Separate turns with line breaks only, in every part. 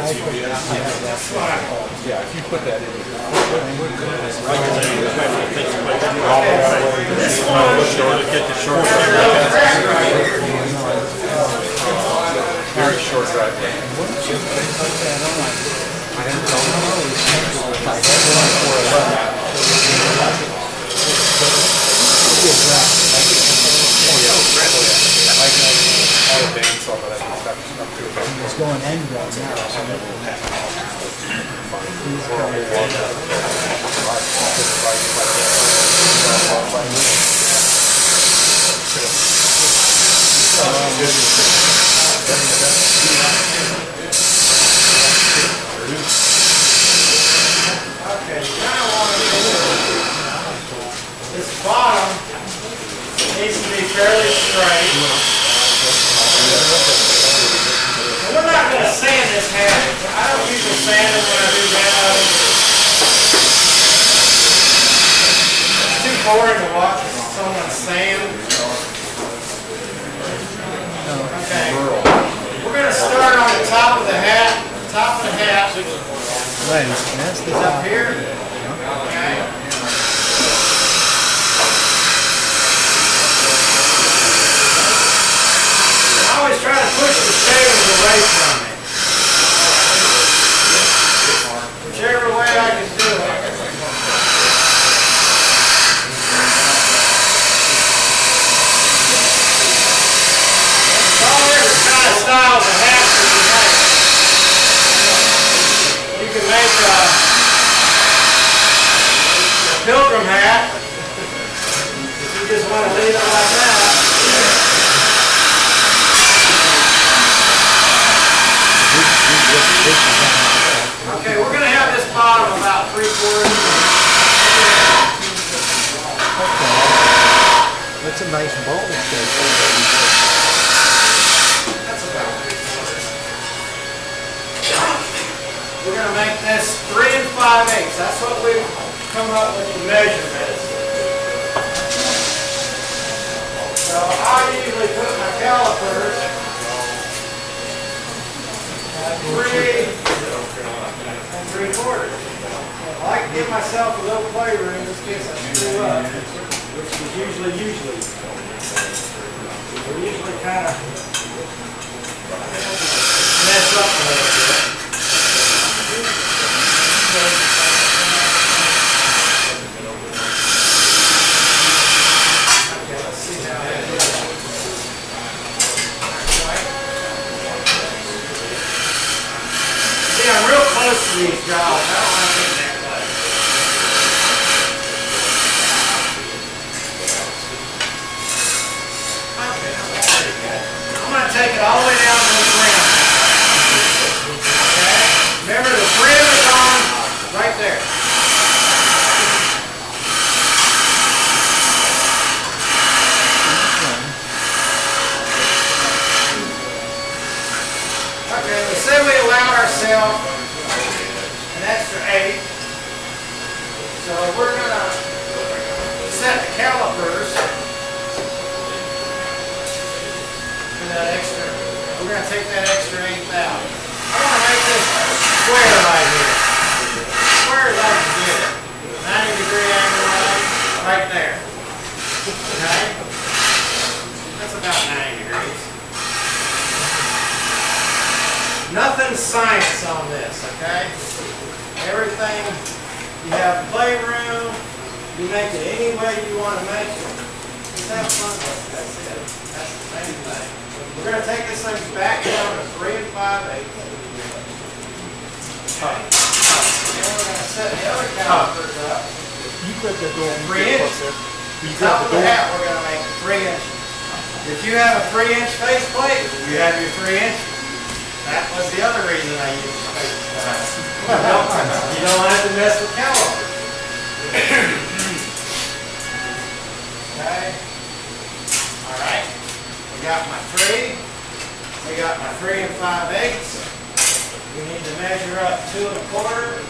Yeah, if you put that in. Get the short very short driveway.
It's going end right now.
Okay, you kind of want to do this bottom needs to be fairly straight. And we're not going to sand this half. I don't usually sand it when I do that. It's too boring to watch someone sand. Okay. We're going to start on the top of the hat. Top of the hat.
That's the
Up here. Okay. I always try to push the shavings away from me. Whichever way I can do it. All different kind of styles of hats that you make. You can make a pilgrim hat. If you just want to leave it like that. Okay, we're going to have this bottom about 3/4 inches.
That's a nice ball shape.
That's about it. We're going to make this 3 5/8. That's what we've come up with the measurements. So I usually put my calipers at 3 3/4. I like to give myself a little playroom in case I screw up, which is usually. We usually kind of mess up a little bit. Okay, let's see how that is. See, I'm real close to these jaws. I don't want to get that close. Okay, that's pretty good. I'm going to take it all the way down to the brim. Okay? Remember, the brim is on right there. Okay, we said we allowed ourselves an extra 8. So we're going to set the calipers for that extra. We're going to take that extra 1/8 out. I want to make this square right here. Square is like this. 90-degree angle right there. Okay? That's about 90 degrees. Nothing science on this, okay? Everything, you have playroom, you make it any way you want to make it. Just have fun with it, that's it. That's the main thing. We're going to take this thing back down to 3 5/8. Okay. Then we're going to set the other calipers up.
You put the door
3 inches. The top of the hat we're going to make 3 inches. If you have a 3-inch faceplate, you have your 3 inches. That was the other reason I used the faceplate. You don't have to mess with calipers. Okay. All right. We got my 3. We got my 3 5/8. We need to measure up 2 1/4.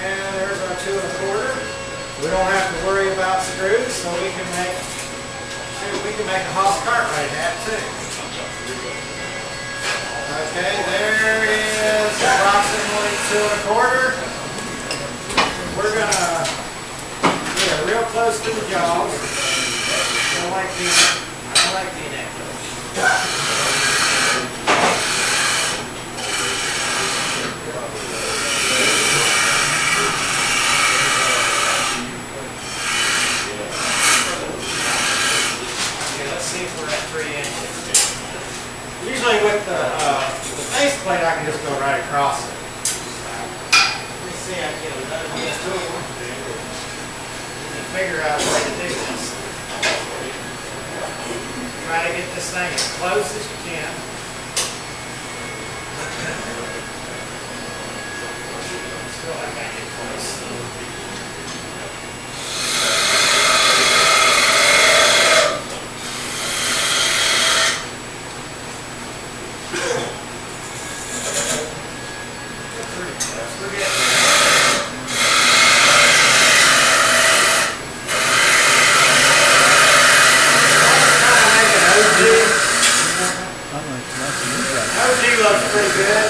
And there's our 2 1/4. We don't have to worry about screws, so we can make a Haas Cartwright hat too. Okay, there is approximately 2 1/4. We're gonna get real close to the jaws. I don't like being that close. Usually with the face plate, I can just go right across it. Let me see, I get another tool and figure out a way to do this. Try to get this thing as close as you can. Still, I can't get close. Looks pretty good.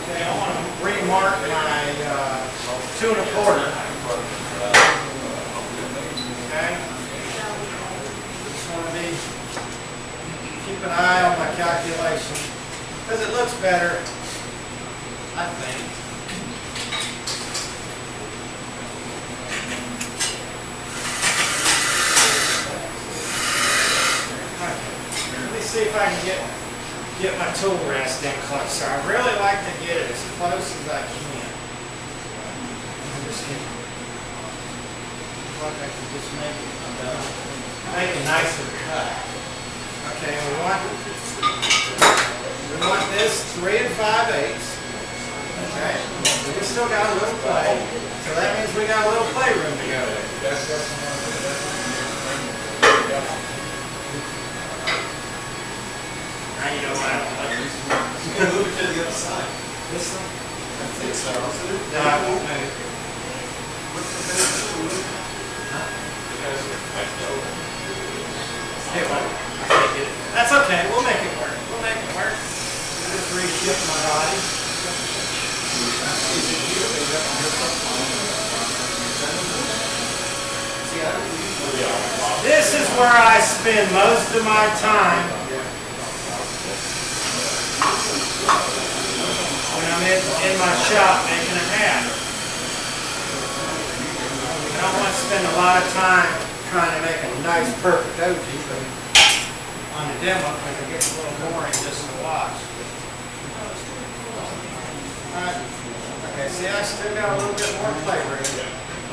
Okay, I want to remark my 2 1/4. Okay. Just want to keep an eye on my calculation because it looks better, I think. See if I can get my tool rest in closer. I really like to get it as close as I can. Just like I can just make a nicer cut. Okay, we want this 3 5/8. Okay, we still got a little play, so that means we got a little play room to go with. Now you know what I don't like.
You can move it to the other side.
This one?
I think so.
No, I won't move.
What's the benefit of moving?
Huh?
Hey,
what? I can't get it. That's okay. We'll make it work. We'll make it work. I'll just reshift my body. This is where I spend most of my time when I'm in my shop making a hat. I don't want to spend a lot of time trying to make a nice, perfect OG, but on the demo, because it gets a little boring just to watch. Alright. Okay, see, I still got a little bit more play room.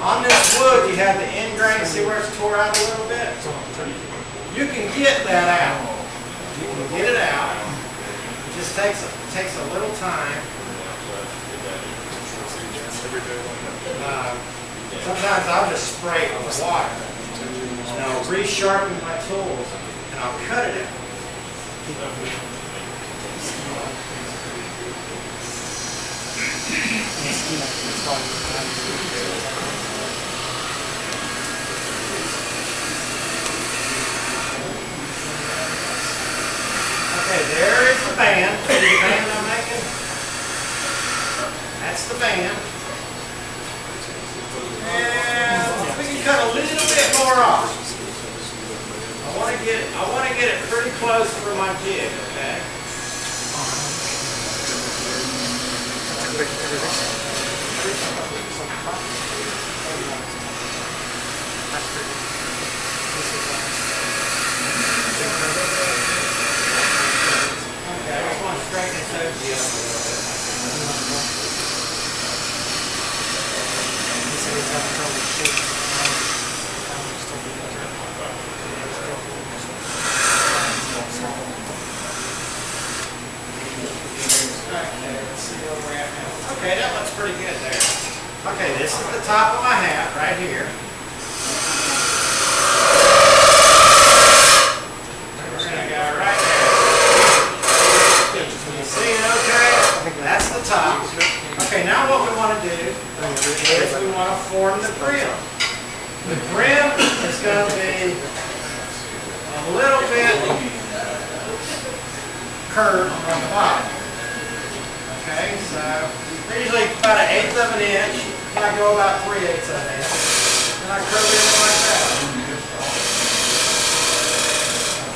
On this wood, you have the end grain. See where it's tore out a little bit? You can get that out. You can get it out. It just takes a little time. Sometimes I'll just spray it with water. And I'll resharpen my tools and I'll cut it out. Okay, there is the band. See the band I'm making? That's the band. And we can cut a little bit more off. I want to get it pretty close for my jig, okay? Okay, I just want to straighten this OG up a little bit. Okay, that looks pretty good there. Okay, this is the top of my hat right here. We're going to go right there. You see it okay? That's the top. Okay, now what we want to do is we want to form the brim. The brim is it's going to be a little bit curved on the bottom. Okay, so they're usually about 1/8 of an inch. I go about 3/8 of an inch. And I curve it in like that.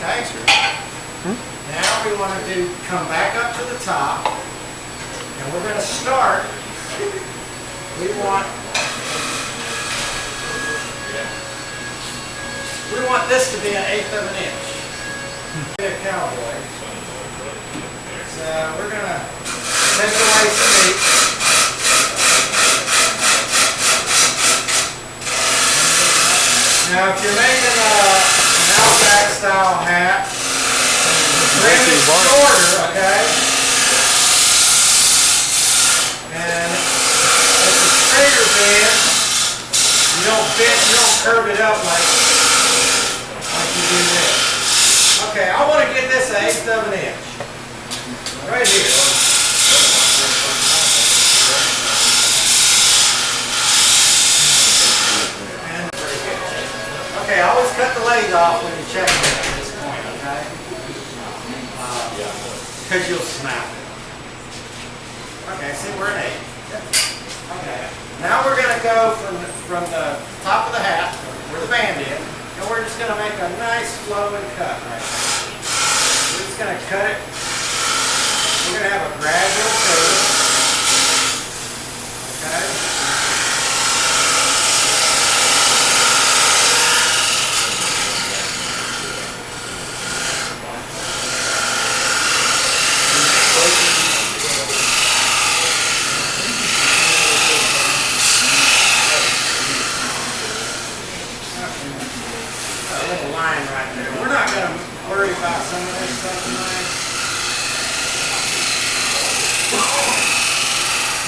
Okay? Now we want to come back up to the top. And we're going to start. We want this to be 1/8 of an inch. Be a cowboy. So we're going to take away some meat. Now if you're making an Outback style hat, brim is shorter, okay? And it's a straighter bend. You don't curve it up like you do this. Okay, I want to get this 1/8 of an inch. Right here. And, okay, always cut the lathe off when you check it at this point, okay? Because you'll snap it. Okay, see, we're at 8. Okay. Now we're going to go from the top of the hat, where the band is, and we're just going to make a nice flowing cut right there. We're just going to cut it. We're going to have a gradual curve. Okay? A little line right there. We're not going to worry about some of this stuff tonight.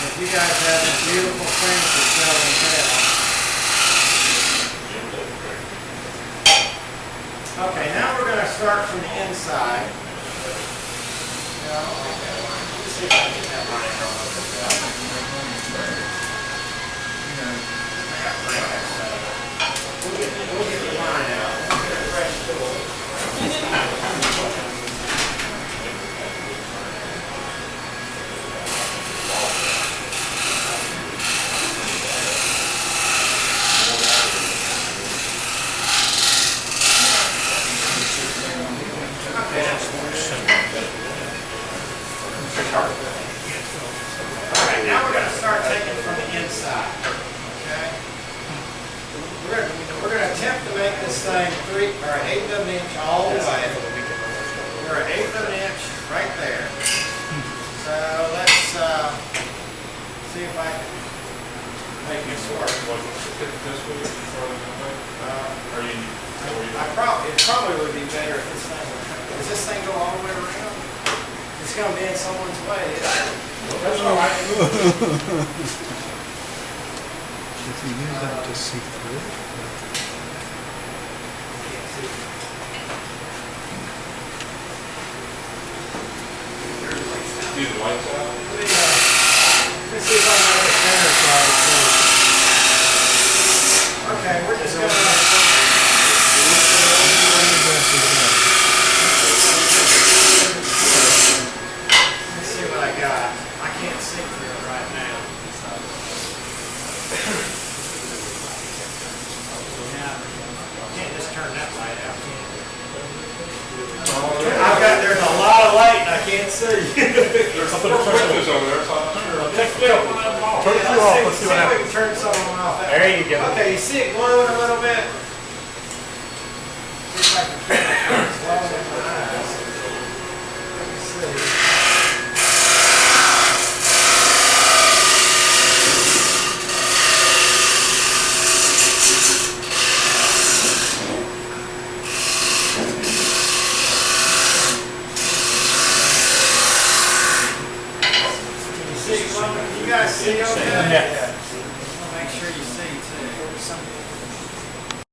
If you guys have this beautiful thing to show and tell. Okay, now we're going to start from the inside. Let's see if I can get that line out. We'll get the line out. We'll get a fresh tool. Alright, now we're going to start taking from the inside. Okay? We're going to attempt to make this thing 1/8 of an inch all the way. We're 1/8 of an inch right there. So let's see if I can make this work. It probably would be better if this thing would. Does this thing go all the way around? It's going to be in someone's way. That's all right.
If you use that to see through it.
Do the lights out?
Let's see if I can get the center side too. Okay, we're just going to... Let's see what I got. I can't see through it right now. I can't just turn that light out. There's a lot of light and I can't see.
There's a couple of switches over there, so
Let's see if we can turn some of them off.
There you go.
Okay, you see it glowing a little bit? See if I can